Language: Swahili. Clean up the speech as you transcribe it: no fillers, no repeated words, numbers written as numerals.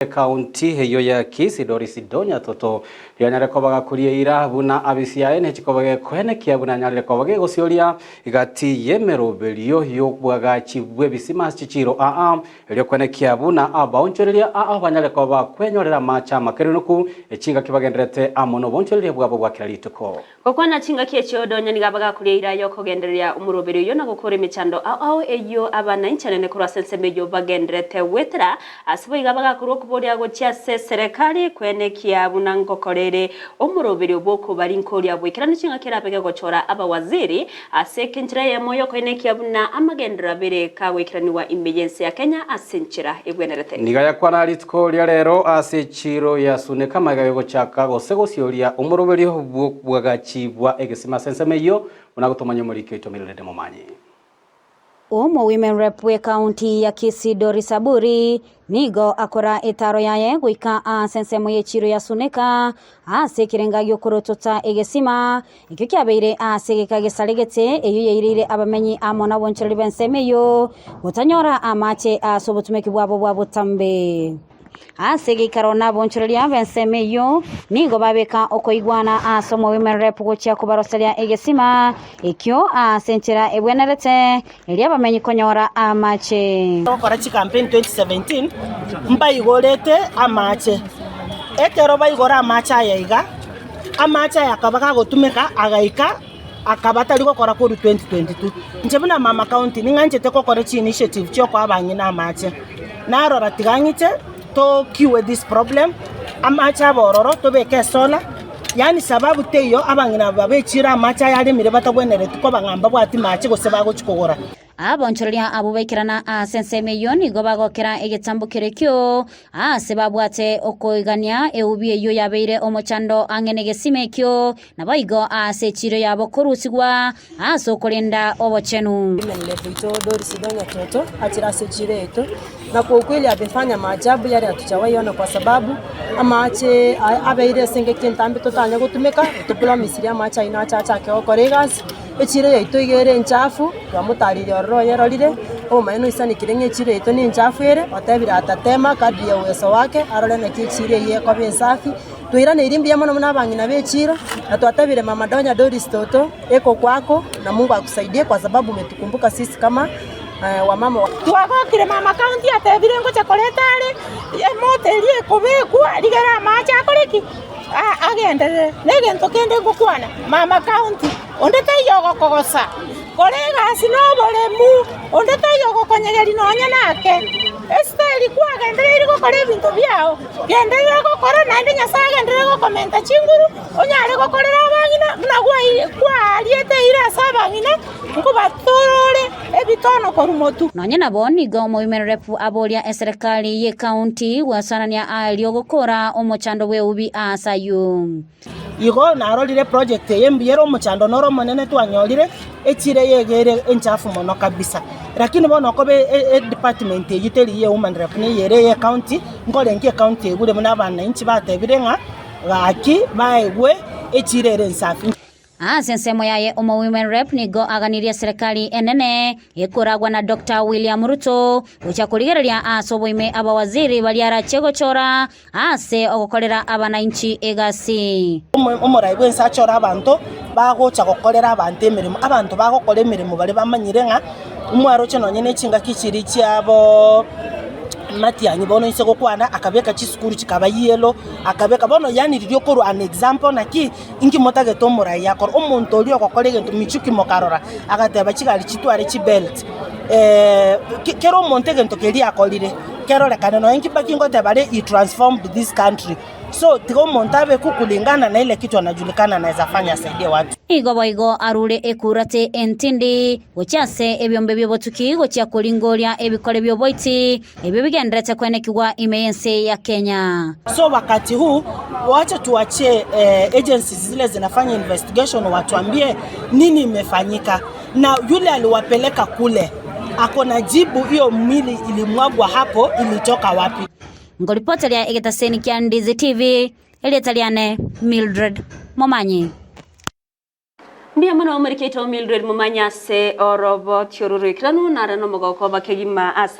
Kaunti heyo ya Kisii Doris Donya toto yanyare kobaga kuriira buna abisiaye ne chikobage kwene kia buna nyare kobage gosioria igati yemero belio yobwaga chibwe bisima chichiro elio kwene kia buna abaonchoreria banyare koba kwenyorera macha makerunuku echinga kibagendrete amono bonchoreria bwabo bwakiralituko kokwana chinga kiecho Donya nigabaga kuriira yokogenderia umurobero yo nagukore michando eyo abana inchanene kura sensemeyo bagendrete wetra asibo igabaga kuro boria gocha serikali kwene kia bunango korere omurobere oboko bari nkoria bwikirana chinga kirapege gochora abawaziri asekenchira ya moyo kwene kia buna amagendera bere kawikirani wa emergency ya Kenya asenchira egwenerete nigaya kwana litko lya rero asechiro ya suneka magayo gochaka gosegosyoria omurobere bwagachibwa egesima sensemeyo unagotomanya muri kito milede momanyi Omo women rep we county ya Kisii Doris Aburi nigo akora etaro yaye guika sensemo yechiro ya suneka kirenga yokorotota egesima ikyo kyabeire segeka gesalegete eyo yirire abamenyi amona boncheri bensemeyo gutanyora amache sobotumeki bwabo bwabutambe asege karona bonchoreria bensemeyo nigo babeka okoigwana asomo women rep gocha kubaroseria egesima ekyo senchera ebwenerete elia bamenyi konyora amache okora campaign 2017 mba igorete amache etero baigora amache ayaiga amache akabaga gotumeka agaika akabatari gukora kuri 2022 njebuna mama county ninganjete kokora chi initiative cyo kwa banyina amache narora tiganyite to kiwe this problem amacha bororo to beke sola yani sababu teyo abangina babechira amacha yali mire batagwenere tuko bangamba bwati machi gose bago chikogora abonchoreria abubekirana sensemeyo nigo bagokera egetambukire kyo sebabwate okoigania eubi yo yabeire omochando angenegesime kyo nabaigo sechiro yabo korusigwa sokolinda obochenu Lebuito Doris Donya toto achira sechire eto na kwa kweli abefanya maajabu yale hatujawahi kwa sababu amache abeire sengeke ntambe totanya gutumeka tupula misiria amacha ina acha ke okoregas echire yeito igere nchafu bamutari yororo yerorire maino isani kirenge echire yeito ni nchafu ere otebira atatema kadri ya uwezo wake arole na kichire ye kwa bensafi tuirane irimbi yamono munabangina bechira na tuatabire mama Donya Doris toto eko kwako na Mungu akusaidie kwa sababu umetukumbuka sisi kama wamama tuagokire mama county atebire ngo chakoletare motelie kubekwa ligera macha akoreki agendere negento kende gukwana mama county ondete yogo kogosa kolega sinobolemu ondete yogo konyegeri nonya nake esteri kwa gendere irigo kore bintu byao gendere gukora nande nyasaga gendere go komenta chinguru onyare gukorera abangina nagwa kwa aliete ira sabangina kubatorore ebitono korumotu nonye naboni go women rep abolia serikali ye county wasanania alio gukora omochando we ubi asayu igo narolire project yembiyero omochando noro monene twanyorire echire yegere enchafu mono kabisa lakini bono kobe department yiteri ye women rep ne yere ye county ngole nke county egure muna bana inchi batebirenga gaki baegwe echire rensafi sensemo yaye omo women rep nigo aganiria serikali enene yekoragwa na Dr. William Ruto uchakuligereria asoboime abawaziri baliara chegochora ogokorera abana inchi egasi umuraibu nsachora abantu bagocha gokorera abantu emirimo abantu bagokora emirimo bali bamanyirenga umwaro cheno nyene chinga kichiri cyabo matianyi bono isego kwana akabeka chisukuru chikaba yelo akabeka bono yani riryo koru an example naki ingi motage tomura yakor omuntu oli okokorege ntumichuki mokarora agateba chikali chitware chibelt kero montege ntokeli akolire kero lekana no ingi bakingo tebale I transformed this country so tigo montabe kukulingana na ile kitu anajulikana anaweza fanya saidia watu igo arure ekurate entindi gochase ebyombe byobotuki gocha kulingoria ebikole byoboiti ebyo bigendrete kwenekwa emergency ya Kenya so wakati huu waache tuachie agencies zile zinafanya investigation watuambie nini imefanyika na yule aliwapeleka kule akona jibu hiyo mwili ilimwagwa hapo ilitoka wapi ngolipotelia egetaseni kya Ndizi TV elietaliane Mildred Momanyi mbia mana omeriketo Mildred Momanya se orobo tioruro ikranu narano mogoko bakegima